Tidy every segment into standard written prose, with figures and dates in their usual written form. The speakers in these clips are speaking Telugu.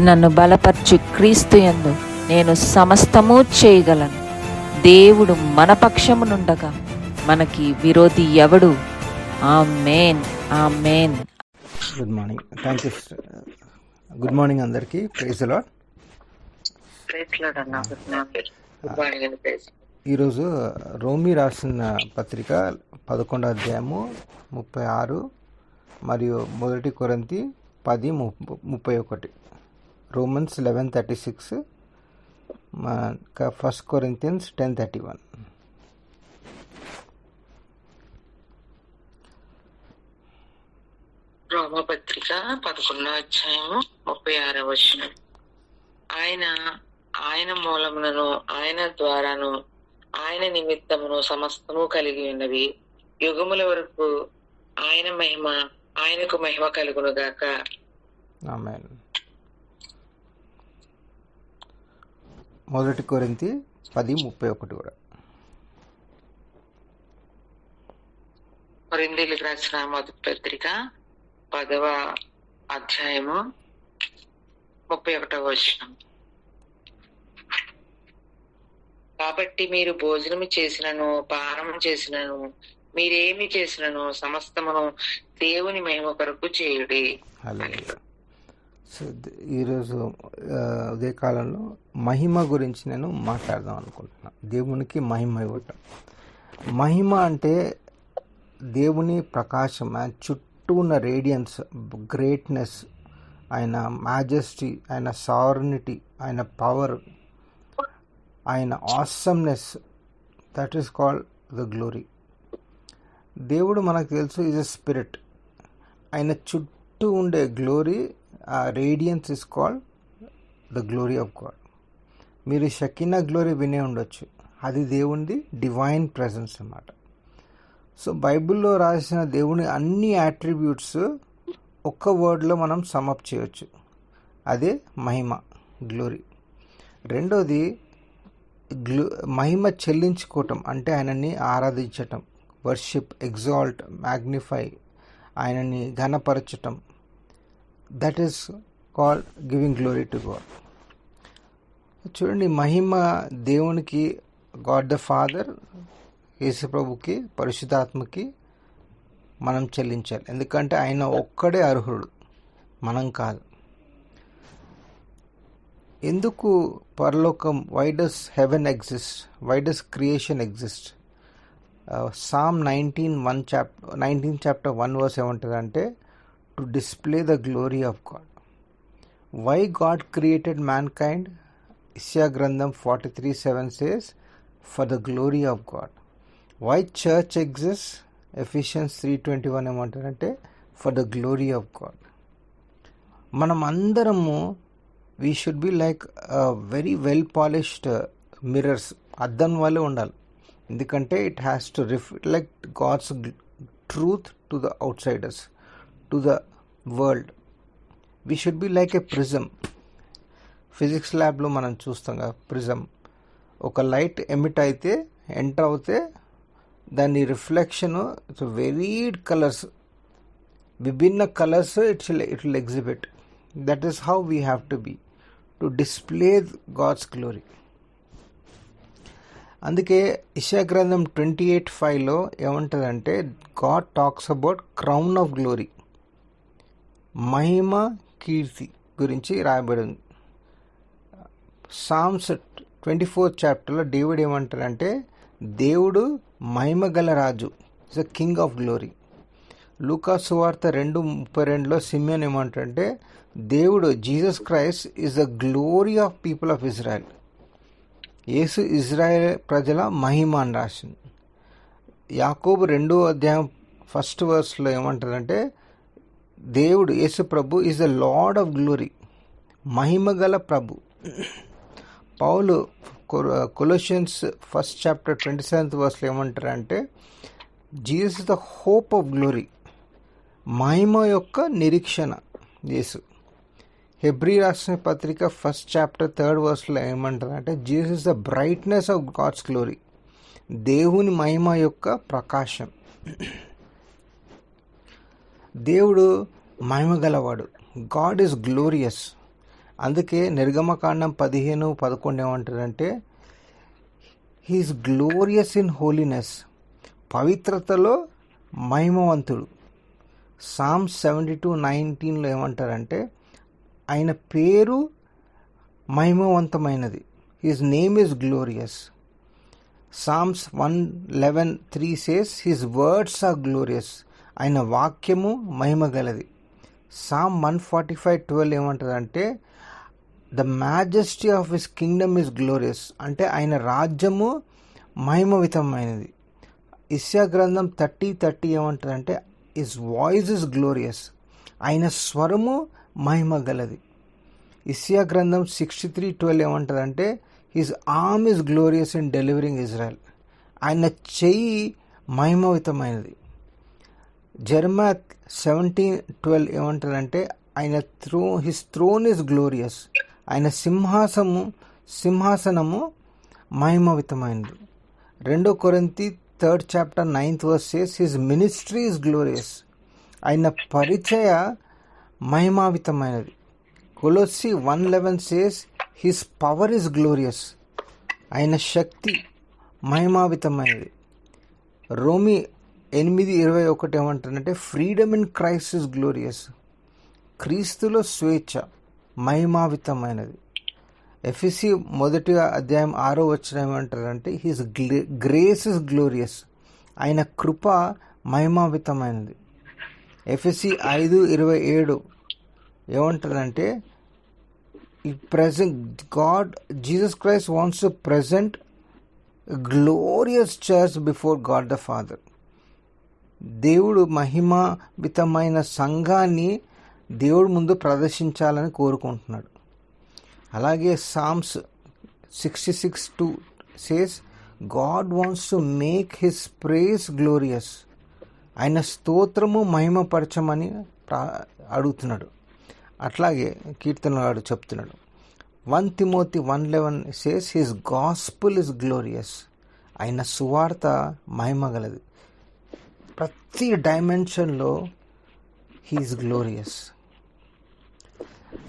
నన్ను బలపర్చు క్రీస్తు యందు నేను సమస్తము చేయగలను. దేవుడు మన పక్షమునుండగా మనకి విరోధి ఎవడు? Amen, amen. Good morning. Thank you. Good morning అందరికీ. Praise the lord. ఈరోజు రోమీ రాసిన పత్రిక 11వ అధ్యాయము 36 మరియు మొదటి కొరింథీ 10:31. Romans 11:36, first Corinthians 10:31. రోమపత్రిక 11వ అధ్యాయము 36వ వచనం. ఆయన మూలమునను ఆయన ద్వారాను ఆయన నిమిత్తమును సమస్తము కలిగి ఉన్నవి. యుగముల వరకు ఆయనకు మహిమ కలుగును గాక. ఆమేన్. మొదటి కొరింథీ 10:31 కూడా. కొరింథీయులకు రాసిన మొదటి పత్రిక 10వ అధ్యాయము 31వ వచనం. కాబట్టి మీరు భోజనము చేసినను పానము చేసినను మీరేమి చేసినను సమస్తమును దేవుని మహిమ కొరకు చేయుడి. హల్లెలూయా. సో ఈరోజు ఉదయకాలంలో మహిమ గురించి నేను మాట్లాడదాం అనుకుంటున్నాను. దేవునికి మహిమ ఇవ్వటం. మహిమ అంటే దేవుని ప్రకాశం, ఆయన చుట్టూ ఉన్న రేడియన్స్, గ్రేట్నెస్, ఆయన మ్యాజెస్టీ, ఆయన సావర్నిటీ, ఆయన పవర్, ఆయన awesomeness, that is called the glory. దేవుడు మనకు తెలుసు ఈజ్ ఎ స్పిరిట్. ఆయన చుట్టూ ఉండే గ్లోరీ, ఆ radiance is called the glory of God. మీరు షకీనా గ్లోరీ వినే ఉండొచ్చు. అది దేవునిది డివైన్ ప్రెజెన్స్ అన్నమాట. సో బైబిల్లో రాసిన దేవుని అన్ని యాట్రిబ్యూట్స్ ఒక్క వర్డ్లో మనం సమప్ చేయొచ్చు. అదే మహిమ, గ్లోరీ. రెండోది మహిమ చెల్లించుకోవటం, అంటే ఆయనని ఆరాధించటం, వర్షిప్, ఎగ్జాల్ట్, మ్యాగ్నిఫై, ఆయనని ఘనపరచటం. That is called giving glory to God. చూడండి, మహిమ దేవునికి, గాడ్ ద ఫాదర్, యేసుప్రభుకి, పరిశుద్ధాత్మకి మనం చెల్లించాలి. ఎందుకంటే ఆయన ఒక్కడే అర్హుడు, మనం కాదు. ఎందుకు పరలోకం, why does heaven exist, why does creation exist? Psalm 19 chapter 1 verse ఏమంటుందంటే, to display the glory of God. Why God created mankind? Isaiah గ్రంథం 43:7 says, for the glory of God. Why church exist? Ephesians 3:21 ఏమంటారంటే, for the glory of God. మనం అందరము we should be like very well polished mirrors. అద్దం వల్లే ఉండాలి. ఎందుకంటే it has to reflect God's truth to the outsiders, to the world. We should be like a prism. Physics ల్యాబ్లో మనం చూస్తాం కదా, ప్రిజం. ఒక లైట్ ఎమిట్ అయితే, ఎంటర్ అవుతే, దాని రిఫ్లెక్షన్ వెరీడ్ కలర్స్, విభిన్న colours it will exhibit. That is how we have to be to display God's glory. అందుకే ఇషయా గ్రంథం 28:5 ఏమంటుందంటే, God talks about crown of glory, మహిమ, కీర్తి గురించి రాయబడింది. సామ్స్ 24th chapter డేవిడ్ ఏమంటారంటే, దేవుడు మహిమ గల రాజు, is a king of glory. లూకా సువార్త 2:32 సిమియోన్ ఏమంటారంటే, దేవుడు, Jesus Christ is the glory of people of Israel. యేసు ఇజ్రాయెల్ ప్రజల మహిమ అని రాసింది. యాకోబు 2వ అధ్యాయం 1st verse ఏమంటారంటే, దేవుడు, యేసు ప్రభు is the lord of glory, మహిమ గల ప్రభు. పౌలు Colossians 1st chapter 27th verse ఏమంటారంటే, Jesus the hope of glory, మహిమ యొక్క నిరీక్షణ యేసు. హెబ్రీ రాసిన పత్రిక 1st chapter 3rd verse ఏమంటారంటే, Jesus the brightness of God's glory, దేవుని మహిమ యొక్క ప్రకాశం. దేవుడు మహిమ గలవాడు. God is glorious. అందుకే నిర్గమకాండం 15:11 ఏమంటారంటే హీఈస్ గ్లోరియస్ ఇన్ హోలీనెస్, పవిత్రతలో మహిమవంతుడు. సామ్స్ 72:19 ఏమంటారంటే ఆయన పేరు మహిమవంతమైనది, his name is glorious. Psalms 111:3 says his words are glorious, ఆయన వాక్యము మహిమ గలది. సామ్ 145:12 ఏమంటారంటే the majesty of his kingdom is glorious, అంటే ఆయన రాజ్యము మహిమవితమైనది. ఇస్యా గ్రంథం 30:30 ఏమంటారంటే హిస్ వాయిస్ ఇస్ గ్లోరియస్, ఆయన స్వరము మహిమ గలది. ఇస్యా గ్రంథం 63:12 ఏమంటారంటే his arm is glorious in delivering Israel, ఆయన చెయ్యి మహిమవితమైనది. జెరమయా 17:12 ఏమంటారంటే ఆయన హిస్ థ్రోన్ ఇస్ గ్లోరియస్, ఆయన సింహాసనము మహిమవితమైనది. 2 కొరింథీ 3rd chapter 9th verse says his ministry is glorious, ఆయన పరిచయ మహిమావితమైనది. కొలొస్సీ 1:11 says his power is glorious, ఆయన శక్తి మహిమావితమైనది. రోమి 8:21 ఏమంటారంటే freedom in Christ is glorious, క్రీస్తులో స్వేచ్ఛ మహిమావితమైనది. ఎఫెసీ 1:6 ఏమంటారంటే హిస్ గ్రేస్ ఇస్ గ్లోరియస్, ఆయన కృప మహిమావితమైనది. ఎఫెసీ 5:27 ఏమంటారంటే ఈ present God Jesus Christ wants to present glorious church before God the father, దేవుడు మహిమావితమైన సంఘాన్ని దేవుడు ముందు ప్రదర్శించాలని కోరుకుంటున్నాడు. అలాగే Psalms 66:2 says God wants to make his praise glorious, ఆయన స్తోత్రము మహిమపరచమని అడుగుతున్నాడు. అట్లాగే కీర్తనగాడు చెప్తున్నాడు. 1 తిమోతి 1:11 says his gospel is glorious, ఆయన సువార్త మహిమగలది. ప్రతి డైమెన్షన్లో హీఈస్ గ్లోరియస్.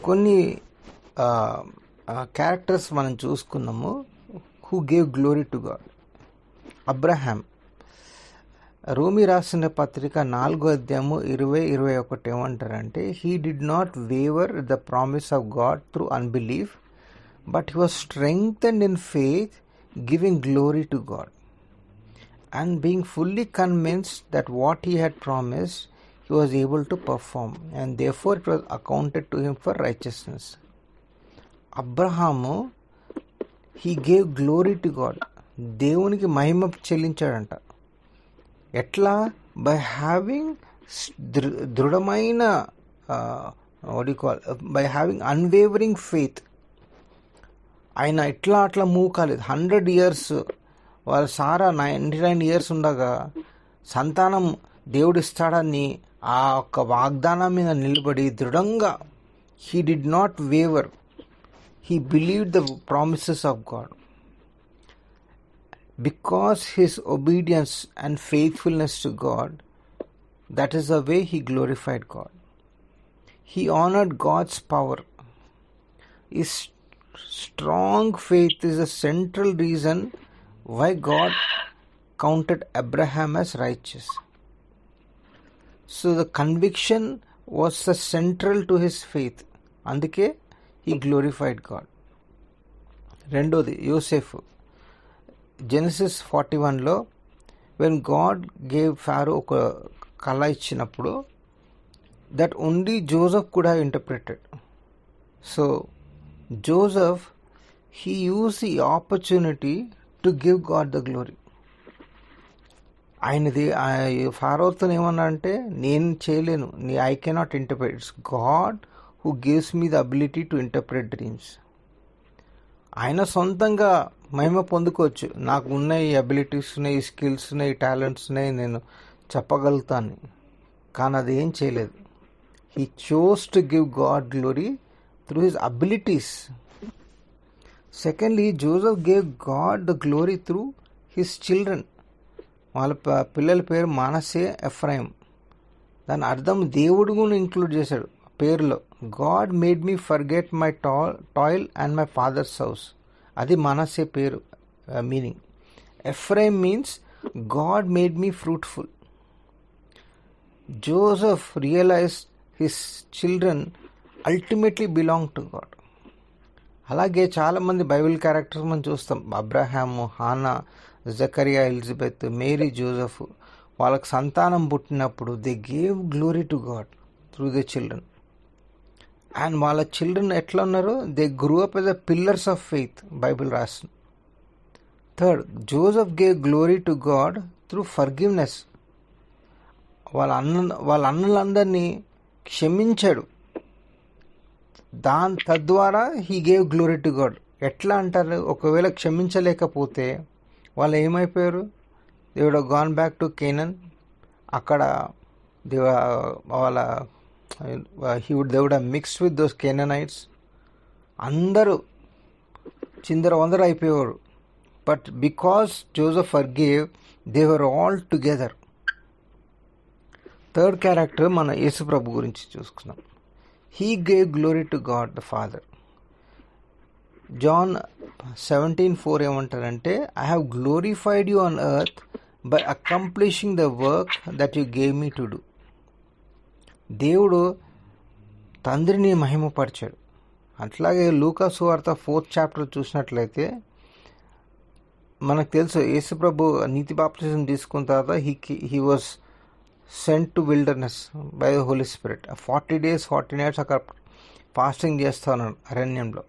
కొన్ని క్యారెక్టర్స్ మనం చూసుకున్నాము who gave glory to God. Abraham, రోమి రాసిన పత్రిక 4:20-21 ఏమంటారంటే he did not waiver the promise of God through unbelief but he was strengthened in faith giving glory to God and being fully convinced that what he had promised he was able to perform, and therefore it was accounted to him for righteousness. Abraham he gave glory to God, దేవునికి మహిమ చెల్లించాడంట. ఎట్లా? బై హ్యావింగ్ దృఢమైన బై హ్యావింగ్ అన్వేవరింగ్ ఫెయిత్. ఆయన అట్లా మూవ్ కాలేదు. 100 years వాళ్ళు సారా 99 years ఉండగా సంతానం దేవుడు ఇస్తాడని ఆ ఒక్క వాగ్దానం మీద నిలబడి దృఢంగా he did not waver, he believed the promises of God. Because his obedience and faithfulness to God, that is the way he glorified God. He honoured God's power. His strong faith is a central reason why God counted Abraham as righteous. So the conviction was the central to his faith. అందుకే he glorified God. రెండోది యోసేఫ్. జెనసిస్ 41లో when God gave Pharaoh ఒక కళ ఇచ్చినప్పుడు that only Joseph could have interpreted. So Joseph, he used the opportunity to give God the glory. ఆయనది ఫారోతో ఏమన్నా అంటే నేను చేయలేను, I cannot interpret, it's God who gives me the ability to interpret dreams. ఆయన సొంతంగా మహిమ పొందుకోవచ్చు, నాకు ఉన్నాయి అబిలిటీస్ ఉన్నాయి, స్కిల్స్ ఉన్నాయి, టాలెంట్స్ ఉన్నాయి, నేను చెప్పగలుగుతాను, కానీ అది ఏం చేయలేదు. He chose to give God glory through his abilities. Secondly, Joseph gave God the glory through his children. వాళ్ళ పిల్లల పేరు మానసే, ఎఫ్రాయిం. దాని అర్థం దేవుడు కూడా ఇంక్లూడ్ చేశాడు. పేరులో God made me forget my toil and my father's house. అది మనసే పేరు meaning. Ephraim means God made me fruitful. Joseph realize his children ultimately belong to God. అలాగే చాలామంది బైబిల్ క్యారెక్టర్స్ మనం చూస్తాం. అబ్రహాము, హానా, జకరియా, ఎలిజబెత్, మేరీ, జోసెఫ్. వాళ్ళకి సంతానం పుట్టినప్పుడు they gave glory to God through the children. And వాళ్ళ చిల్డ్రన్ ఎట్లా ఉన్నారు? They grew up as the pillars of faith, Bible రాస్తుంది. Third, Joseph gave glory to God through forgiveness. వాళ్ళ అన్నలందరినీ క్షమించాడు. తద్వారా he gave glory to God. ఎట్లా అంటారు? ఒకవేళ క్షమించలేకపోతే వాళ్ళు ఏమైపోయారు? They would have gone back to Canaan. అక్కడ they would have mixed with those Canaanites. అందరూ చిందరవందర అయిపోయేవారు. But because Joseph forgave, they were all together. Third character మన యేసు ప్రభు గురించి చూసుకున్నాం. He gave glory to God the Father. John 17:4 ఏమంటారంటే, I have glorified you on earth by accomplishing the work that you gave me to do. దేవుడు తండ్రిని మహిమపరిచాడు. అట్లాగే లూకా సువార్త 4th chapter చూసినట్లయితే మనకు తెలుసు, యేసుప్రభు నీతి బాప్తిజం తీసుకున్న తర్వాత he was sent to wilderness by the Holy Spirit. 40 days 40 nights అక్కడ ఫాస్టింగ్ చేస్తూ ఉన్నాడు అరణ్యంలో.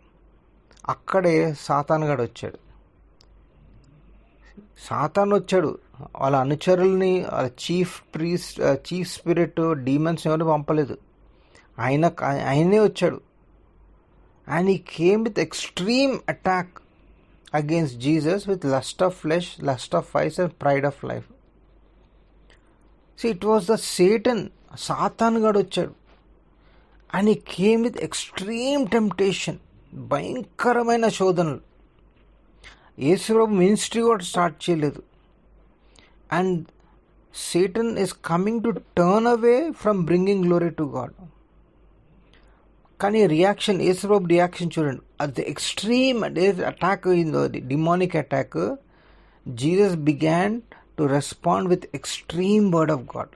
అక్కడే సాతానుగాడు వచ్చాడు. వాళ్ళ అనుచరుల్ని, వాళ్ళ చీఫ్ స్పిరిట్, డీమన్స్ ఎవరు పంపలేదు. ఆయనే వచ్చాడు. And he came with extreme attack against Jesus with lust of flesh, lust of ice and pride of life. See, it was the Satan, సాతానుగాడు వచ్చాడు. And he came with extreme temptation, భయంకరమైన శోధనలు. యేసుప్రభు మినిస్ట్రీ కూడా స్టార్ట్ చేయలేదు. And Satan is coming to turn away from bringing glory to God. కానీ రియాక్షన్, యేసుప్రభు రియాక్షన్ చూడండి. at the extreme attack, in the demonic attack, Jesus began to respond with extreme word of God,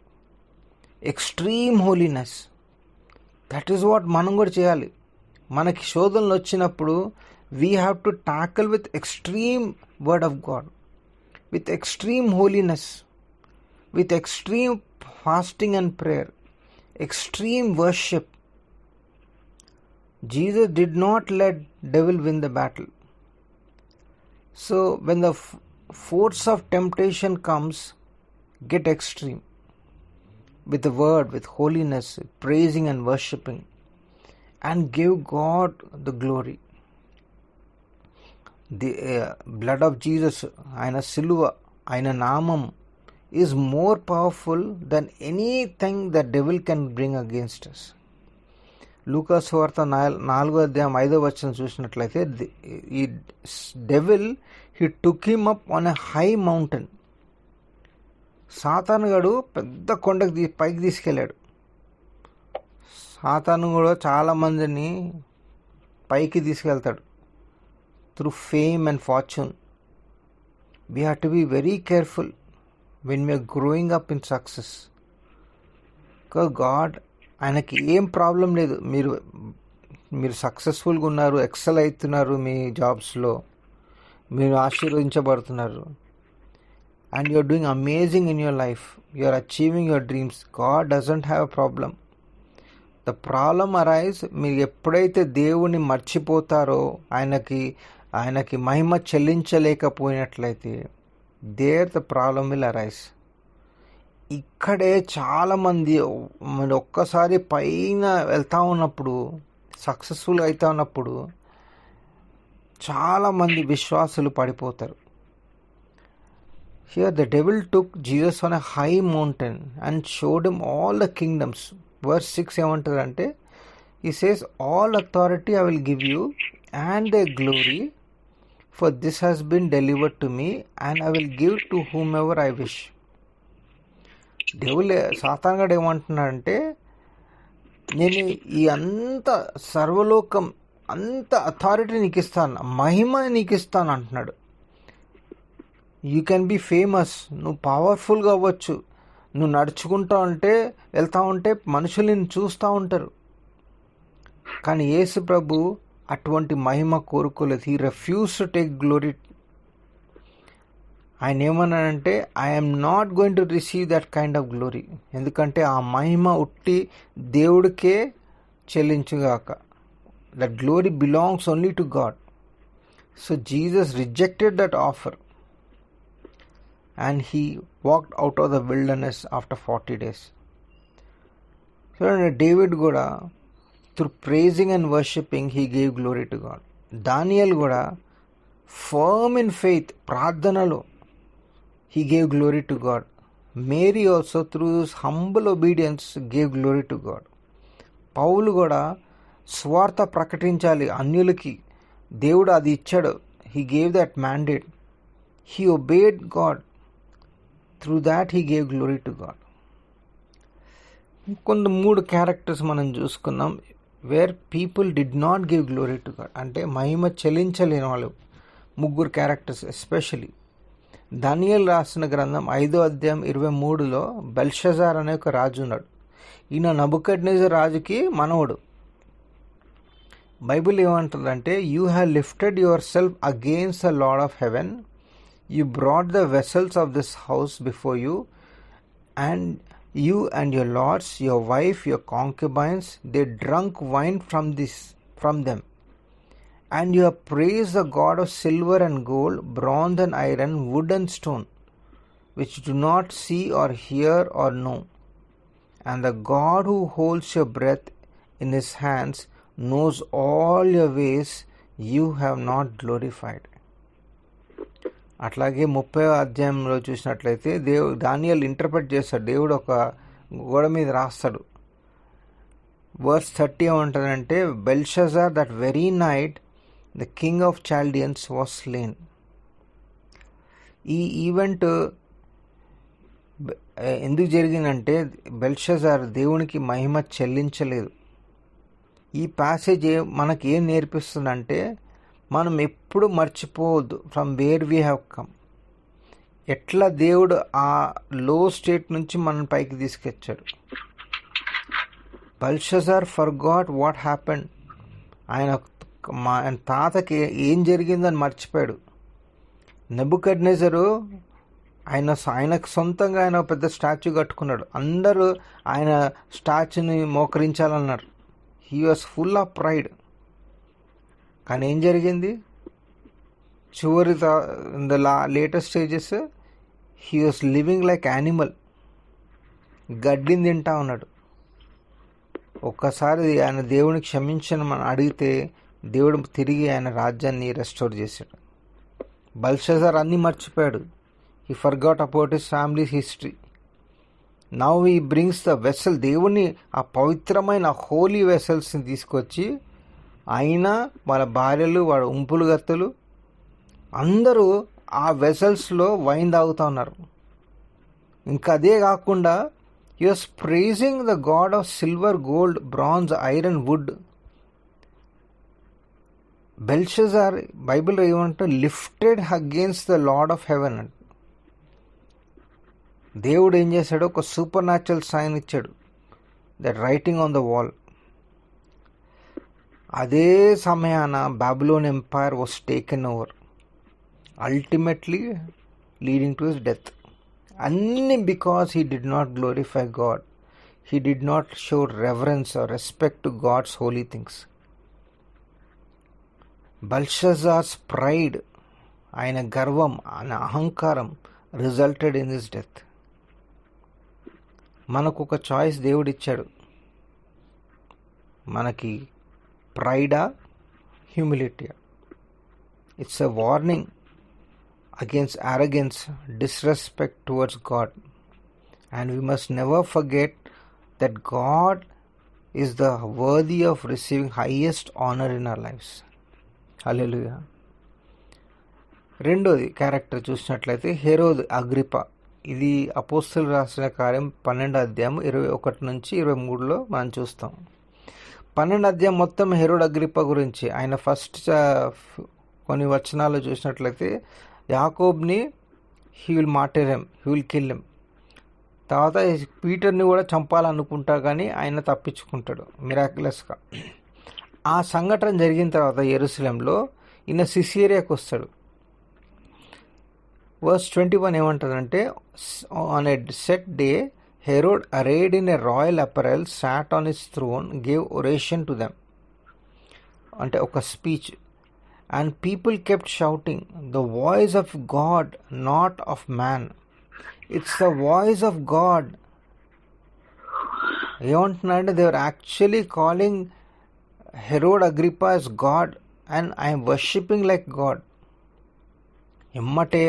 extreme holiness. That is what మనం కూడా చేయాలి. మనకి శోధనలు వచ్చినప్పుడు we have to tackle with extreme word of God, with extreme holiness, with extreme fasting and prayer, extreme worship. Jesus did not let devil win the battle. So when the force of temptation comes, get extreme with the word, with holiness, praising and worshipping, and give God the glory. The blood of Jesus, ఆయన సిలువ, ఆయన నామం is more powerful than anything the devil can bring against us. లూకా సువార్త 4వ అధ్యాయం 5వ వచనం చూసినట్లయితే, ఈ devil he took him up on a high mountain. సాతానుగాడు పెద్ద కొండకి పైకి తీసుకెళ్ళాడు. సాతాను కూడా చాలామందిని పైకి తీసుకెళ్తాడు through fame and fortune. We have to be very careful when we're growing up in success. God, ఆయనకి ఏం ప్రాబ్లం లేదు. మీరు సక్సెస్ఫుల్గా ఉన్నారు, ఎక్సెల్ అవుతున్నారు మీ జాబ్స్లో, మీరు ఆశీర్వదించబడుతున్నారు, and you are doing amazing in your life, you are achieving your dreams. God doesn't have a problem. The problem arise, మీరు ఎప్పుడైతే దేవుణ్ణి మర్చిపోతారో, ఆయనకి మహిమ చెల్లించలేకపోయినట్లయితే, there the problem will arise. ఇక్కడే చాలామంది ఒక్కసారి పైన వెళ్తూ ఉన్నప్పుడు, సక్సెస్ఫుల్ అవుతూ ఉన్నప్పుడు చాలామంది విశ్వాసులు పడిపోతారు. Here the devil took Jesus on a high mountain and showed him all the kingdoms. Verse 6 ఏమంటారంటే, he says, all authority I will give you and the glory, for this has been delivered to me and I will give to whomever I wish. దేవుడు, సాతానుగాడు ఏమంటున్నాడంటే, నేను ఈ అంత సర్వలోకం అంత అథారిటీ నీకు ఇస్తాను, మహిమ నీకు ఇస్తాను అంటున్నాడు. యూ కెన్ బి ఫేమస్, నువ్వు పవర్ఫుల్గా అవ్వచ్చు, నువ్వు నడుచుకుంటా ఉంటే వెళ్తూ ఉంటే మనుషులు నిన్ను చూస్తూ ఉంటారు. కానీ యేసు ప్రభు అటువంటి మహిమ కోరుకోలేదు. He refuse to take glory. ఆయన ఏమన్నాడంటే, I'm not going to receive that kind of glory. ఎందుకంటే ఆ మహిమ ఉట్టి దేవుడికే చెల్లించుగాక. That glory belongs only to God. So Jesus rejected that offer and he walked out of the wilderness after 40 days. So David kuda through praising and worshipping he gave glory to God. Daniel kuda firm in faith pradhanalo he gave glory to God. Mary also through his humble obedience gave glory to God. Paul kuda స్వార్థ ప్రకటించాలి అన్యులకి, దేవుడు అది ఇచ్చాడు. he gave that mandate. he obeyed God. Through that he gave glory to God. కొన్ని 3 క్యారెక్టర్స్ మనం చూసుకున్నాం where people did not give glory to God. అంటే మహిమ చెల్లించలేని వాళ్ళు 3 క్యారెక్టర్స్. ఎస్పెషలీ దానియేలు రాసిన గ్రంథం 5వ అధ్యాయం 23లో బెల్షజార్ అనే ఒక రాజు ఉన్నాడు. ఈయన నెబుకద్నెజర్ రాజుకి మనవడు. బైబిల్ ఏమంటుందంటే, you have lifted your self against the lord of haven. You brought the vessels of this house before you and your lords, your wife, your concubines, they drunk wine from them. And you have praised the God of silver and gold, bronze and iron, wood and stone, which do not see or hear or know. And the God who holds your breath in his hands knows all your ways, you have not glorified. అట్లాగే 30వ అధ్యాయంలో చూసినట్లయితే దానియేలు ఇంటర్ప్రెట్ చేస్తాడు. దేవుడు ఒక గోడ మీద రాస్తాడు. వర్స్ 30 ఏమంటాడంటే, Belshazzar that very night the king of Chaldeans was slain. ఈ ఈవెంట్ ఎందుకు జరిగిందంటే, బెల్షజార్ దేవునికి మహిమ చెల్లించలేదు. ఈ ప్యాసేజ్ మనకి ఏం నేర్పిస్తుందంటే, మనం ఎప్పుడు మర్చిపోవద్దు from where we have come. ఎట్లా దేవుడు ఆ లో స్టేట్ నుంచి మనం పైకి తీసుకొచ్చాడు. బెల్షజార్ ఫర్గాట్ వాట్ హ్యాపెండ్. ఆయన తాతకి ఏం జరిగిందని మర్చిపోయాడు. నెబుకద్నెజరు ఆయనకు సొంతంగా ఆయన పెద్ద స్టాచ్యూ కట్టుకున్నాడు. అందరూ ఆయన స్టాచ్యూని మోకరించాలన్నారు. He was full of pride. కానీ ఏం జరిగింది? చివరి in the latest stages he was living like animal. గడ్డిని తింటా ఉన్నాడు. ఒక్కసారి ఆయన దేవుని క్షమించని మనం అడిగితే దేవుడు తిరిగి ఆయన రాజ్యాన్ని రెస్టోర్ చేశాడు. బెల్షజార్ అన్నీ మర్చిపోయాడు. He forgot about his family history. Now he brings the vessel. దేవుని ఆ పవిత్రమైన హోలీ వెసల్స్ని తీసుకొచ్చి ఆయన వాళ్ళ భార్యలు, వాళ్ళ ఉంపులు గత్తలు అందరూ ఆ వెసల్స్లో వైన్ తాగుతూ ఉన్నారు. ఇంకా అదే కాకుండా he was praising the God of silver, gold, bronze, iron, wood. Belshazzar బైబిల్లో ఏమంటే lifted against the lord of heaven అంట. దేవుడు ఏం చేశాడు? ఒక సూపర్ న్యాచురల్ సైన్ ఇచ్చాడు, that writing on the wall. అదే సమయాన Babylon empire was taken over, ultimately leading to his death. అన్నీ because he did not glorify God. He did not show reverence or respect to God's holy things. Belshazzar's pride, ఆయన గర్వం, ఆయన అహంకారం రిజల్టెడ్ ఇన్ హిస్ డెత్. మనకు ఒక చాయిస్ దేవుడిచ్చాడు. మనకి ప్రైడా, హ్యూమిలిటీయా? It's a warning against arrogance, disrespect towards God. And we must never forget that God is the worthy of receiving highest honor in our lives. Hallelujah. రెండోది క్యారెక్టర్ చూసినట్లయితే హెరోద్ అగ్రిపా. ఇది అపోస్తలులు రాసిన కార్యం 12వ అధ్యాయం 21 నుంచి 23లో మనం చూస్తాం. 12 అధ్యాయం మొత్తం హెరోడ్ అగ్రిప్ప గురించి. ఆయన ఫస్ట్ కొన్ని వచనాలు చూసినట్లయితే యాకోబ్ని he will martyr him, he will kill him. తర్వాత పీటర్ని కూడా చంపాలనుకుంటా కానీ ఆయన తప్పించుకుంటాడు మిరాక్యులస్గా. ఆ సంఘటన జరిగిన తర్వాత యెరూషలేంలో ఈయన సిసేరియాకి వస్తాడు. వర్స్ 21 ఏమంటుందంటే, on a set day Herod arrayed in a royal apparel sat on his throne gave oration to them, అంటే ఒక speech. And people kept shouting, the voice of God not of man, it's the voice of God. ఏమంటున్నారంటే they are actually calling Herod Agrippa as God and I am worshipping like God. ఎమ్మటే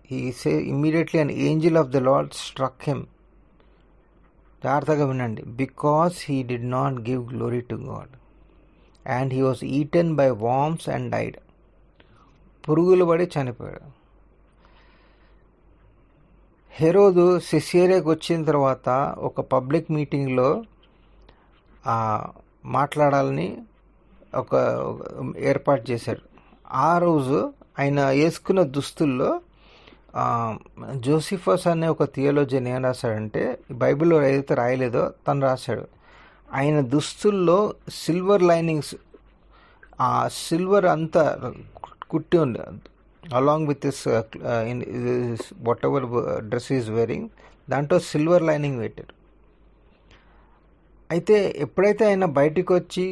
he say immediately an angel of the Lord struck him. జాగ్రత్తగా వినండి. Because he did not give glory to God and he was eaten by worms and died. పురుగులు పడి చనిపోయాడు. హెరోదు సిసేరియాకి వచ్చిన తర్వాత ఒక పబ్లిక్ మీటింగ్లో మాట్లాడాలని ఒక ఏర్పాటు చేశాడు. ఆ రోజు ఆయన వేసుకున్న దుస్తుల్లో జోసిఫస్ అనే ఒక థియోలోజియన్ ఏం రాశాడంటే, బైబిల్లో ఏదైతే రాయలేదో తను రాశాడు. ఆయన దుస్తుల్లో సిల్వర్ లైనింగ్స్, ఆ సిల్వర్ అంతా కుట్టి ఉంది along with this what ever dress is wearing, దాంట్లో సిల్వర్ లైనింగ్ పెట్టారు. అయితే ఎప్పుడైతే ఆయన బయటికి వచ్చి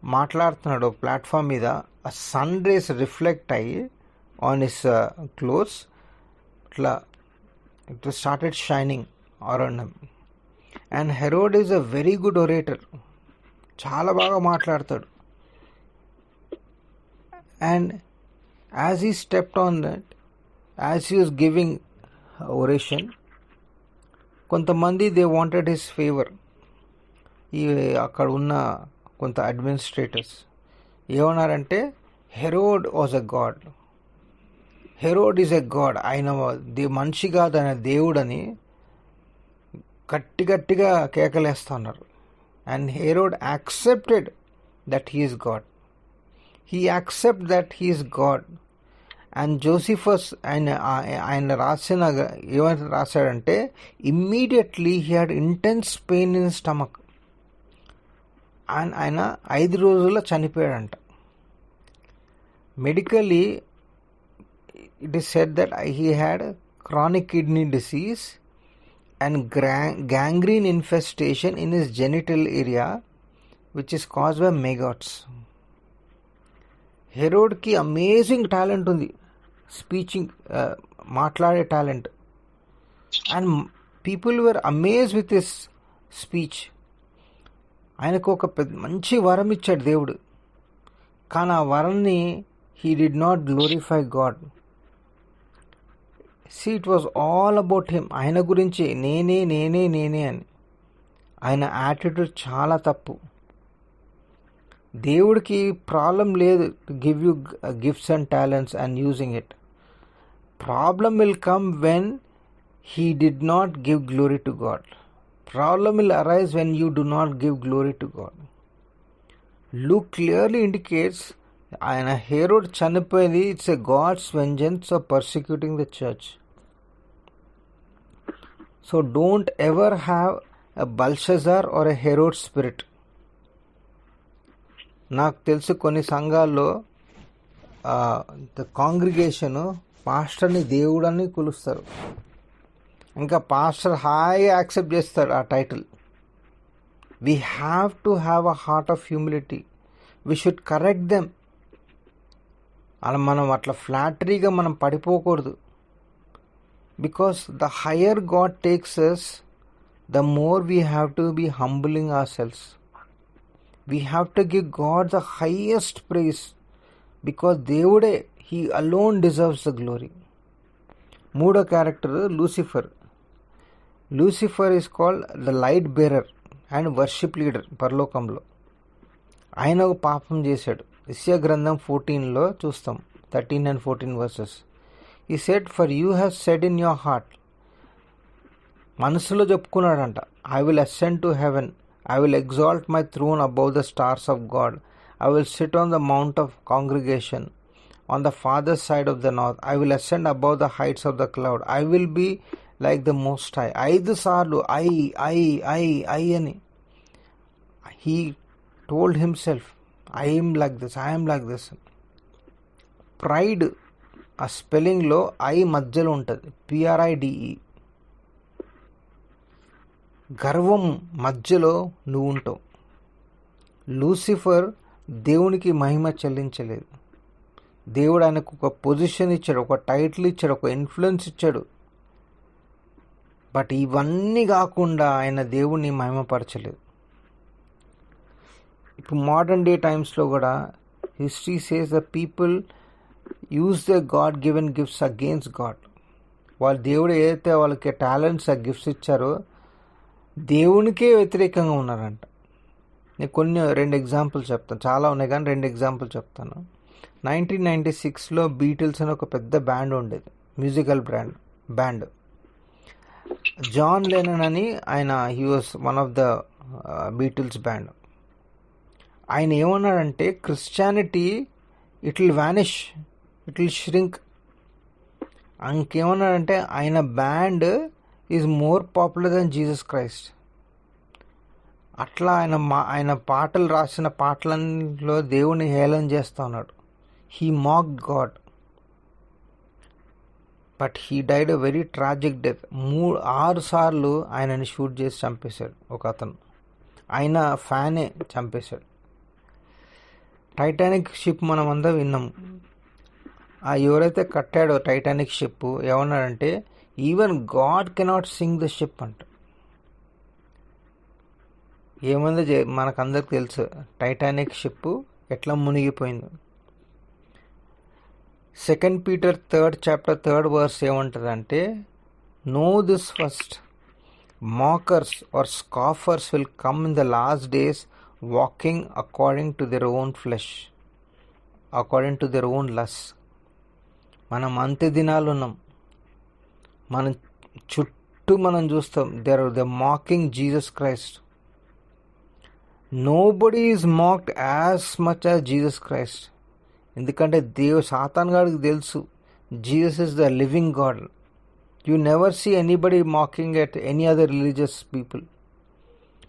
మాట్లాడుతున్నాడో ప్లాట్ఫామ్ మీద, ఆ సన్ రేస్ రిఫ్లెక్ట్ అయ్యి ఆన్ హిస్ క్లోత్స్, ఇట్లా it started shining around him. And Herod is a very good orator, చాలా బాగా మాట్లాడతాడు. And as he stepped on that, as he was giving oration, కొంతమంది దే వాంటెడ్ హిస్ ఫేవర్. ఈ అక్కడ ఉన్న కొంత అడ్మినిస్ట్రేటర్స్ ఏమన్నారంటే, Herod was a God, Herod is a God, ఆయన మనిషి కాదు, ఆయన దేవుడని గట్టిగా కేకలేస్తున్నారు. And Herod accepted that he is God, he accept that he is God. And Josephus ఆయన రాసిన ఏమైనా రాశాడంటే, immediately he had intense pain in stomach. ఆయన 5 రోజుల్లో చనిపోయాడంట. Medically it is said that he had chronic kidney disease and gangrene infestation in his genital area which is caused by maggots. హెరోడ్కి అమేజింగ్ టాలెంట్ ఉంది, స్పీచింగ్, మాట్లాడే talent. And people were amaze with his speech. ఆయనకు ఒక మంచి వరం ఇచ్చాడు దేవుడు, కానీ ఆ వరంని he did not glorify God. See it was all about him, ఆయన గురించి నేనే నేనే నేనే అని. ఆయన యాటిట్యూడ్ చాలా తప్పు. దేవుడికి ప్రాబ్లం లేదు to give you gifts and talents and using it. Problem will come when he did not give glory to God. Problem will arise when you do not give glory to God. Luke clearly indicates ఆయన హెరోడ్ చనిపోయింది, it's a God's vengeance of persecuting the church. So don't ever have a Belshazzar or a Herod spirit. నాకు తెలుసు కొన్ని సంఘాల్లో ద కాంగ్రిగేషన్ పాస్టర్ని దేవుడని కొలుస్తారు, ఇంకా పాస్టర్ హాయిగా యాక్సెప్ట్ చేస్తాడు ఆ title. We have to have a heart of humility, we should correct them. అలా మనం అట్లా ఫ్లాటరీగా మనం పడిపోకూడదు. Because the higher God takes us, the more we have to be humbling our selves. We have to give God the highest praise, because దేవుడే, he alone deserves the glory. మూడో character Lucifer. Lucifer is called the light bearer and worship leader పరలోకంలో. ఆయన ఒక పాపం చేశాడు. యెషయా గ్రంథం 14లో చూస్తాం, 13 and 14 verses. He said, for you have said in your heart, మనసులో చెప్పుకున్నాడంట, I will ascend to heaven, I will exalt my throne above the stars of God. I will sit on the mount of congregation on the farther side of the north. I will ascend above the heights of the cloud. I will be like the Most High. 5 సార్లు I అని he told himself, I am like this, I am like this. Pride ఆ స్పెల్లింగ్లో ఐ మధ్యలో ఉంటుంది, PRIDE. గర్వం మధ్యలో నువ్వు ఉంటావు. లూసిఫర్ దేవునికి మహిమ చెల్లించలేదు. దేవుడు ఆయనకు ఒక పొజిషన్ ఇచ్చాడు, ఒక టైటిల్ ఇచ్చాడు, ఒక ఇన్ఫ్లుయెన్స్ ఇచ్చాడు. బట్ ఇవన్నీ కాకుండా ఆయన దేవుణ్ణి మహిమపరచలేదు. ఇప్పుడు మోడర్న్ డే టైమ్స్లో కూడా history says the people use the God given gifts against God. వాళ్ళు దేవుడు ఏదైతే వాళ్ళకి టాలెంట్స్, ఆ గిఫ్ట్స్ ఇచ్చారో దేవునికే వ్యతిరేకంగా ఉన్నారంట. నేను 2 ఎగ్జాంపుల్ చెప్తాను, చాలా ఉన్నాయి కానీ 2 ఎగ్జాంపుల్ చెప్తాను. 1996లో బీటిల్స్ అని ఒక పెద్ద బ్యాండ్ ఉండేది, మ్యూజికల్ బ్యాండ్. జాన్ లెనన్ అని ఆయన, he was one of the Beatles band. ఆయన ఏమన్నాడంటే Christianity it will vanish, it will shrink. ఇంకేమన్నాడంటే ఆయన band is more popular than Jesus Christ. అట్లా ఆయన పాటలు రాసిన పాటలలో దేవుని హేళన చేస్తూ ఉన్నాడు. He mocked God. But he died a very tragic death. 6 సార్లు ఆయనని షూట్ చేసి చంపేశాడు ఒక అతను. ఆయన ఫ్యానే చంపేశాడు. టైటానిక్ షిప్ మనం అంతా విన్నాం. ఎవరైతే కట్టాడో టైటానిక్ షిప్ ఏమన్నాడంటే even God cannot Singh the ship అంట. ఏమందో మనకందరికి తెలుసు టైటానిక్ షిప్ ఎట్లా మునిగిపోయిందో. 2 Peter 3rd chapter 3rd verse ఏమంటుందంటే, know this first, mockers or scoffers will come in the last days walking according to their own flesh, according to their own lust. మనం అంత్య దినాలు ఉన్నాం. మనం చుట్టూ మనం చూస్తాం, they mocking Jesus Christ. Nobody is mocked as much as Jesus Christ. ఎందుకంటే సాతాన్ గాడికి తెలుసు Jesus is the living God. You never see anybody mocking at any other religious people,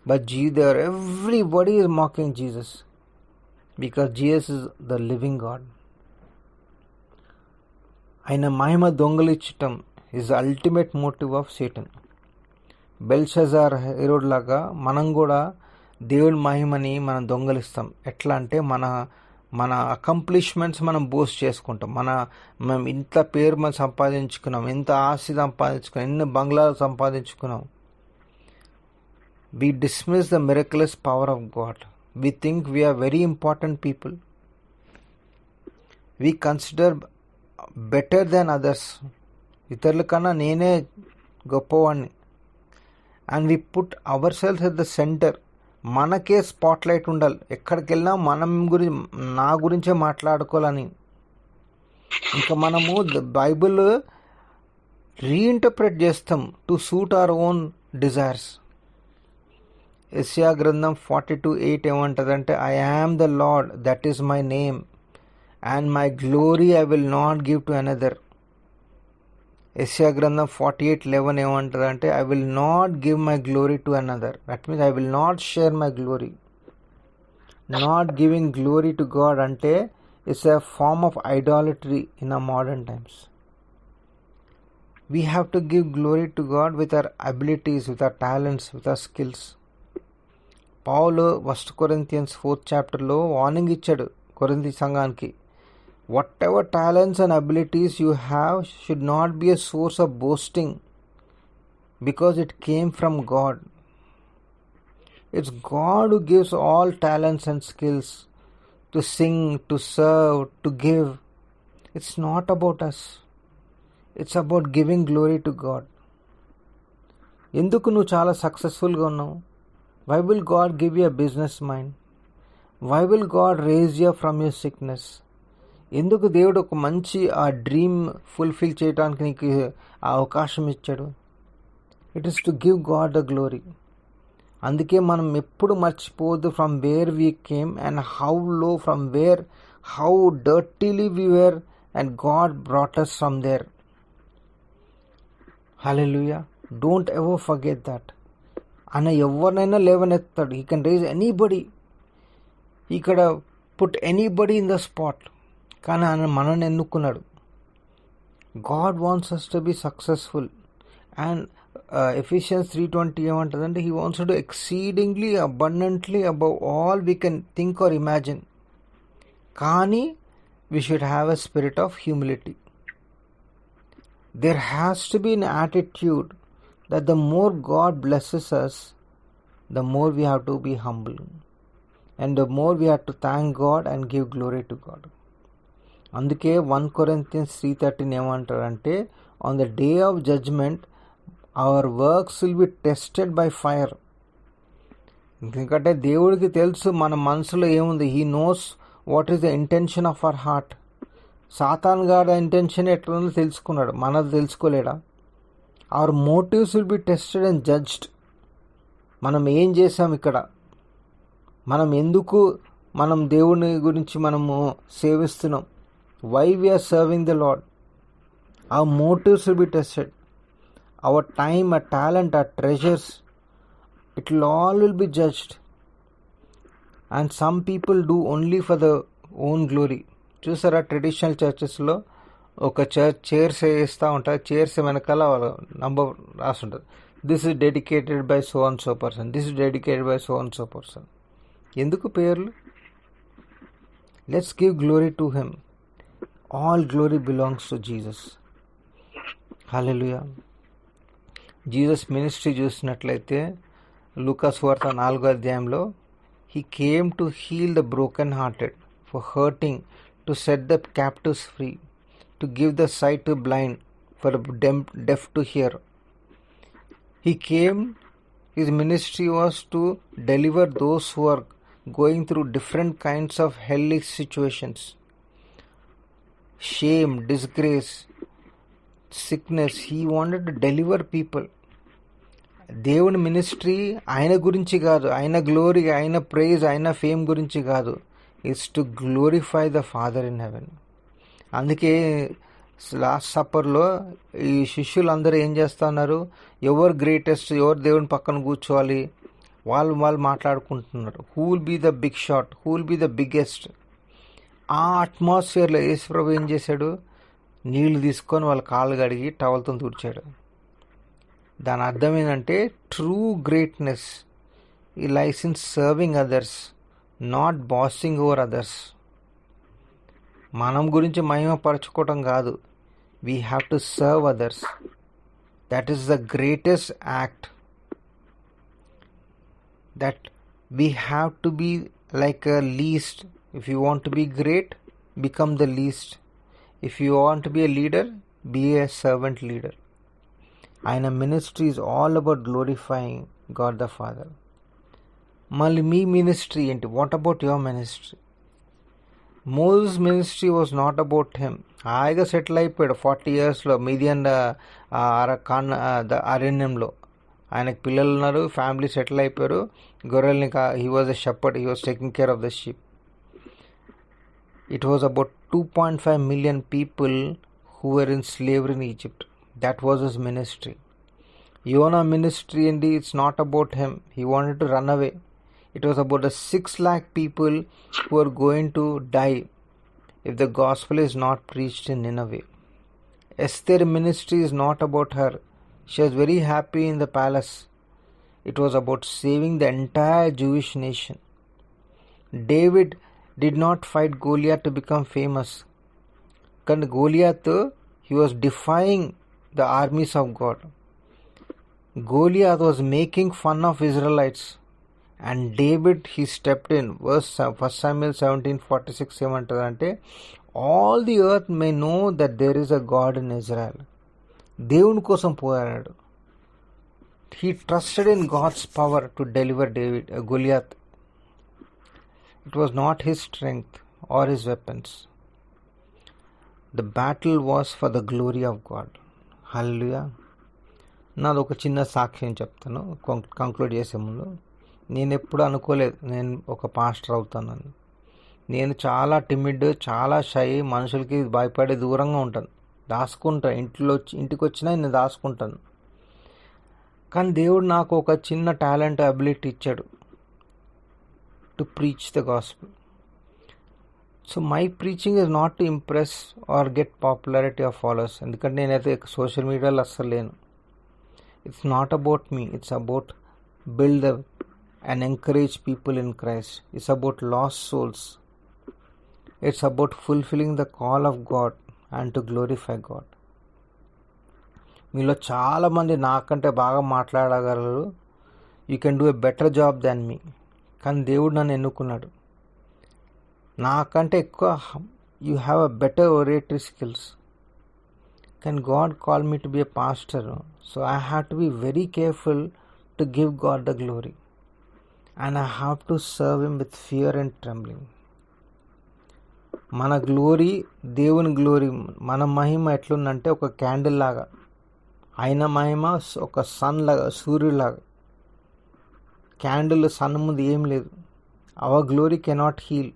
but everybody is mocking Jesus because Jesus is the living God. ఆయన మహిమ దొంగలిచ్చటం is the ultimate motive of Satan. Belshazzar, Herod లాగా మనం కూడా దేవుడి మహిమని మనం దొంగలిస్తాం. ఎట్లా అంటే మన అకంప్లిష్మెంట్స్ మనం బూస్ట్ చేసుకుంటాం. మేము ఇంత పేరు మనం సంపాదించుకున్నాం, ఇంత ఆస్తి సంపాదించుకున్నాం, ఎన్ని బంగ్లాలు సంపాదించుకున్నాం. we dismiss the miraculous power of God. We think we are very important people. We consider better than others. ఇతరుల కన్నా నేనే గొప్పవాడిని. And we put ourselves at the centre. మనకే స్పాట్లైట్ ఉండాలి. ఎక్కడికి వెళ్ళినా నా గురించే మాట్లాడుకోవాలని. ఇంకా మనము బైబిల్ రీఇంటర్ప్రెట్ చేస్తాం to suit our own desires. యెషయా గ్రంథం 42:8 ఏమంటుందంటే, I am the Lord, that is my name, and my glory I will not give to another. యెషయా గ్రంథం 48:11 ఏమంటుందంటే, I will not give my glory to another. That means I will not share my glory. Not giving glory to God అంటే it's a form of idolatry in our modern times. We have to give glory to God with our abilities, with our talents, with our skills. పౌలు 1 Corinthians 4th chapterలో వార్నింగ్ ఇచ్చాడు కొరింథీ సంఘానికి. Whatever talents and abilities you have should not be a source of boasting, because it came from God. It's God who gives all talents and skills to sing, to serve, to give. It's not about us. It's about giving glory to God. ఎందుకు నువ్వు చాలా సక్సెస్ఫుల్గా ఉన్నావు? Why will God give you a business mind? Why will God raise you from your sickness? ఎందుకు దేవుడు ఒక మంచి ఆ డ్రీమ్ ఫుల్ఫిల్ చేయడానికి నీకు ఆ అవకాశం ఇచ్చాడు? It is to give God the glory. అందుకే మనం ఎప్పుడు మర్చిపోవద్దు from where we came and how low from where how dirtily we were and God brought us from there. Hallelujah. Don't ever forget that. ఆయన ఎవరినైనా లేవనెత్తాడు. He can raise anybody. ఇక్కడ put anybody in the spot. కానీ ఆయన మనల్ని ఎన్నుకున్నాడు. God wants us to be successful. And Ephesians 3:20 ఏమంటుందంటే he wants to exceedingly abundantly above all we can think or imagine. కానీ we should have a spirit of humility. There has to be an attitude that the more God blesses us, the more we have to be humble. And the more we have to thank God and give glory to God. అందుకే 1 Corinthians 3:13 ఏమంటారంటే on the day of judgment our works will be tested by fire. ఎందుకంటే దేవుడికి తెలుసు మన మనసులో ఏముంది. He knows what is the intention of our heart. సాతాన్ గారి ఇంటెన్షన్ ఎట్లా తెలుసుకున్నాడు, మనది తెలుసుకోలేడా? Our motives will be tested and judged. మనం ఏం చేసాం ఇక్కడ, మనం ఎందుకు మనం దేవుని గురించి మనము సేవిస్తున్నాం, why we are serving the Lord. Our motives will be tested. Our time, our talent, our treasures, it will all will be judged. And some people do only for the own glory. చూసారా ట్రెడిషనల్ చర్చెస్లో ఒక చైర్స్ వేస్తూ ఉంటారు. చైర్స్ వెనకాల నంబర్ రాసి ఉంటుంది. This is dedicated by so and so person, this is dedicated by so and so person. ఎందుకు పేర్లు? Let's give glory to him. All glory belongs to Jesus. Hallelujah. Jesus ministry చూసినట్లయితే లూకా సువార్త 4వ అధ్యాయంలో he came to heal the broken hearted, for hurting, to set the captives free, to give the sight to blind, for deaf to hear. He came, his ministry was to deliver those who are going through different kinds of hellish situations. Shame, disgrace, sickness. He wanted to deliver people. దేవుని మినిస్ట్రీ ఆయన గురించి కాదు, ఆయన గ్లోరీ, ఆయన ప్రైజ్, ఆయన ఫేమ్ గురించి కాదు. It's to glorify the father in heaven. అందుకే లాస్ట్ సప్పర్లో ఈ శిష్యులందరూ ఏం చేస్తున్నారు, ఎవరు గ్రేటెస్ట్, ఎవరు దేవుని పక్కన కూర్చోవాలి, వాళ్ళు మాట్లాడుకుంటున్నారు. Who will be the big shot, who will be the biggest. ఆ అట్మాస్ఫియర్లో యేసుప్రభు ఏం చేశాడు, నీళ్లు తీసుకొని వాళ్ళ కాళ్ళు కడిగి టవల్తో తుడిచాడు. దాని అర్థం ఏంటంటే ట్రూ గ్రేట్నెస్ ఈ lies in serving others, not bossing over others. మనం గురించి మహిమపరచుకోవటం కాదు. We have to serve others. That is the greatest act. That we have to be like a least. If you want to be great, become the least. If you want to be a leader, be a servant leader. ఆయన ministry is all about glorifying God the father. మళ్ళీ మీ మినిస్ట్రీ ఏంటి? What about your ministry? Moses ministry was not about him. హాయిగా సెటిల్ అయిపోయాడు 40 yearsలో మీడియన్ అరణ్యంలో. ఆయనకు పిల్లలు ఉన్నారు, ఫ్యామిలీ సెటిల్ అయిపోయారు. గొర్రెల్ని he was a shepherd, he was taking care of the sheep. It was about 2.5 million people who were in slavery in Egypt. That was his ministry. Yonah ministry indeed, it's not about him. He wanted to run away. It was about the 6 lakh people who are going to die if the gospel is not preached in Nineveh. Esther ministry is not about her. She was very happy in the palace. It was about saving the entire Jewish nation. David did not fight Goliath to become famous. Kan Goliath, he was defying the armies of God. Goliath was making fun of Israelites. And David, he stepped in. 1 Samuel 17:46 ఏమంటారంటే all the earth may know that there is a God in Israel. దేవుని కోసం పోరాడాడు. He trusted in God's power to deliver Goliath. It was not his strength or his weapons. The battle was for the glory of God. Hallelujah. నాది ఒక చిన్న సాక్ష్యం చెప్తాను కంక్లూడ్ చేసే ముందు. నేను ఎప్పుడు అనుకోలేదు నేను ఒక పాస్టర్ అవుతానని. నేను చాలా టిమిడ్, చాలా షై, మనుషులకి భయపడి దూరంగా ఉంటాను, దాచుకుంటాను. ఇంటికి వచ్చినా నేను దాచుకుంటాను. కానీ దేవుడు నాకు ఒక చిన్న టాలెంట్, అబిలిటీ ఇచ్చాడు to preach the gospel. So my preaching is not to impress or get popularity of followers. ఎందుకంటే నేనైతే సోషల్ మీడియాలో అస్సలు లేను. It's not about me, it's about build and encourage people in Christ. It's about lost souls. It's about fulfilling the call of God and to glorify God. మీలో చాలామంది నాకంటే బాగా మాట్లాడగలరు. You can do a better job than me. కానీ దేవుడు నన్ను ఎన్నుకున్నాడు. నాకంటే ఎక్కువ you have a better oratory skills. Can God call me to be a pastor? So I have to be very careful to give God the glory, and I have to serve Him with fear and trembling. మన గ్లోరీ, దేవుని గ్లోరీ, మన మహిమ ఎట్లుందంటే ఒక క్యాండిల్ లాగా, ఆయన మహిమ ఒక సన్ లాగా, సూర్యులాగా. క్యాండిల్ సన్ ముందు ఏం లేదు. Our glory cannot heal,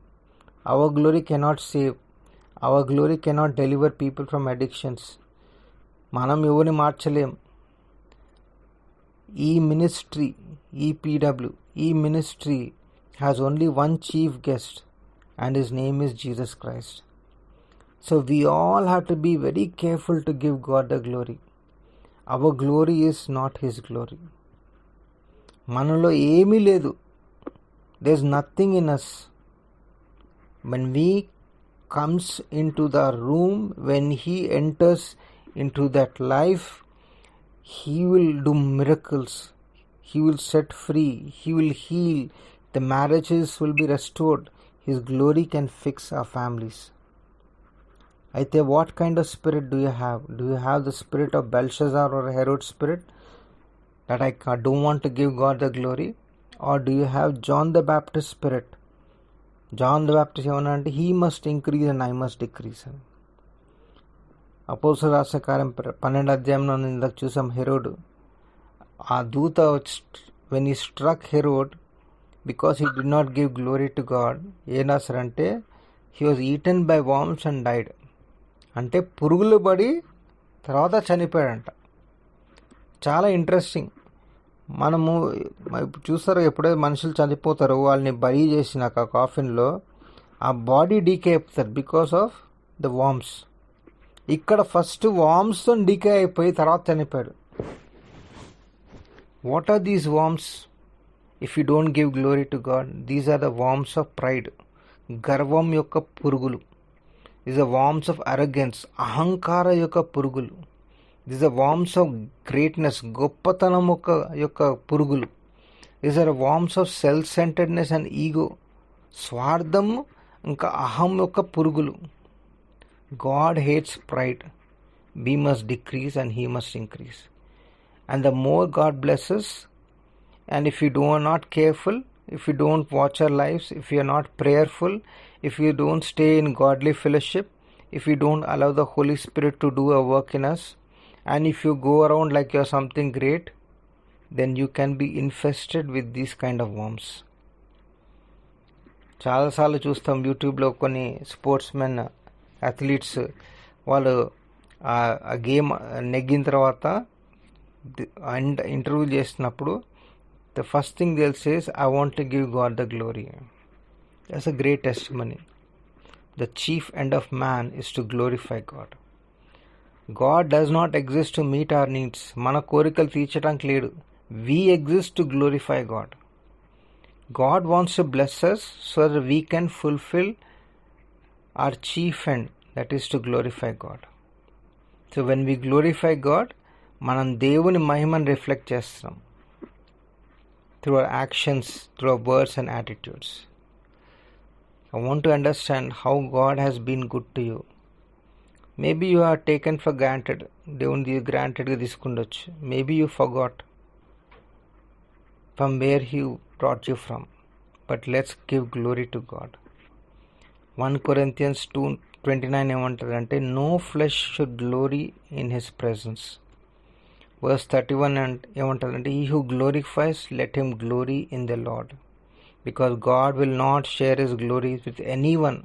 our glory cannot save, our glory cannot deliver people from addictions. మనం ఎవరిని మార్చలేం. ఈ మినిస్ట్రీ, EPW, ఈ ministry has only one chief guest, and his name is Jesus Christ. So we all have to be very careful to give God the glory. Our glory is not His glory. మనలో ఏమీ లేదు. There is nothing in us. When we comes into the room, when He enters into that life, He will do miracles. He will set free. He will heal. The marriages will be restored. His glory can fix our families. Aithe, what kind of spirit do you have? Do you have the spirit of Belshazzar or Herod spirit? That I don't want to give God the glory? Or do you have John the Baptist spirit? John the Baptist ఏమన్నాడంటే, he must increase and I must decrease. అపోస్తలుల రాసిన కార్యం 12వ అధ్యాయంలో ఇందాక చూసాం. హెరోడ్, ఆ దూత వెన్ ఈ struck Herod because he did not give glory to God, ఏం రాశారంటే he was eaten by worms and died. అంటే పురుగులు పడి తర్వాత చనిపోయాడంట. చాలా ఇంట్రెస్టింగ్. మనము చూస్తారు, ఎప్పుడైతే మనుషులు చనిపోతారో వాళ్ళని బరీ చేసినాక కాఫిన్లో ఆ బాడీ డీకే అయిపోతారు బికాస్ ఆఫ్ ద వార్మ్స్. ఇక్కడ ఫస్ట్ వార్మ్స్తో డీకే అయిపోయి తర్వాత చనిపోయాడు. What are these worms? If you don't give glory to God, these are the worms of pride, గర్వం యొక్క పురుగులు. These are worms of arrogance, అహంకార యొక్క పురుగులు. These are worms of greatness, గొప్పతనం యొక్క పురుగులు. These are worms of self centredness and ego, స్వార్థం ఇంకా అహం యొక్క పురుగులు. God hates pride. We must decrease and He must increase. And the more God blesses, and if you are not careful, if you don't watch our lives, if you are not prayerful, if you don't stay in godly fellowship, if you don't allow the Holy Spirit to do a work in us, and if you go around like you are something great, then you can be infested with these kind of worms. చాలాసార్లు చూస్తాం యూట్యూబ్లో కొన్ని స్పోర్ట్స్మెన్, అథ్లీట్స్, వాళ్ళు ఆ గేమ్ నెగ్గిన తర్వాత ఇంటర్వ్యూ చేసినప్పుడు ద ఫస్ట్ థింగ్ దిల్ says, I want to give God the glory. That's a great testimony. The chief end of man is to glorify God. God does not exist to meet our needs. మన కోరికలు తీర్చడానికి లేడు. We exist to glorify God. God wants to bless us so that we can fulfill our chief end, that is to glorify God. So when we glorify God, మనం దేవుని మహిమను రిఫ్లెక్ట్ చేస్తాం through our actions, through our words and attitudes. I want to understand how God has been good to you. Maybe you are taken for granted. దేవుని గ్రాంటెడ్గా తీసుకుండొచ్చు. Maybe you forgot from where He brought you from. But let's give glory to God. 1 Corinthians 2:29 ఏమంటారంటే, no flesh should glory in His presence. Verse 31 ఏమంటారంటే, he who glorifies, let him glory in the Lord, because God will not share his glory with anyone.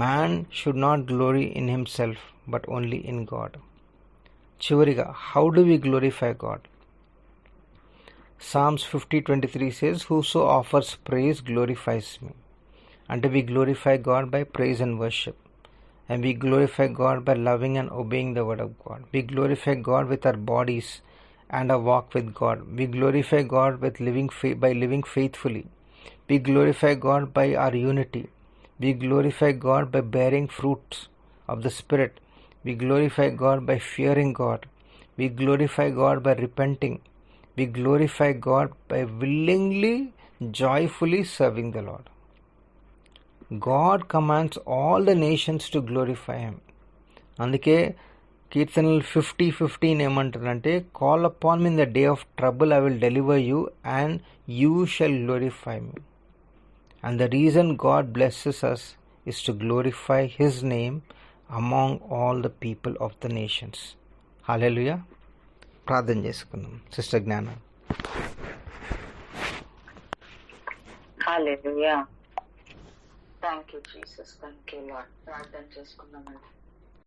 Man should not glory in himself, but only in God. చివరిగా, how do we glorify God? Psalms 50:23 says, whoso offers praise glorifies me. And we glorify God by praise and worship. And we glorify God by loving and obeying the word of God. We glorify God with our bodies and our walk with God. We glorify God with by living faithfully. We glorify God by our unity. We glorify God by bearing fruits of the Spirit. We glorify God by fearing God. We glorify God by repenting. We glorify God by willingly, joyfully serving the Lord. God commands all the nations to glorify Him. అందుకే కీర్తనలు 50:15 ఏమంటారంటే, call upon me in the day of trouble, I will deliver you and you shall glorify me. And the reason God blesses us is to glorify His name among all the people of the nations. Hallelujah. ప్రార్థన చేసుకుందాం. Sister Gnana. Hallelujah. Thank you Jesus, thank you Lord. ప్రార్థన చేసుకుందామండి.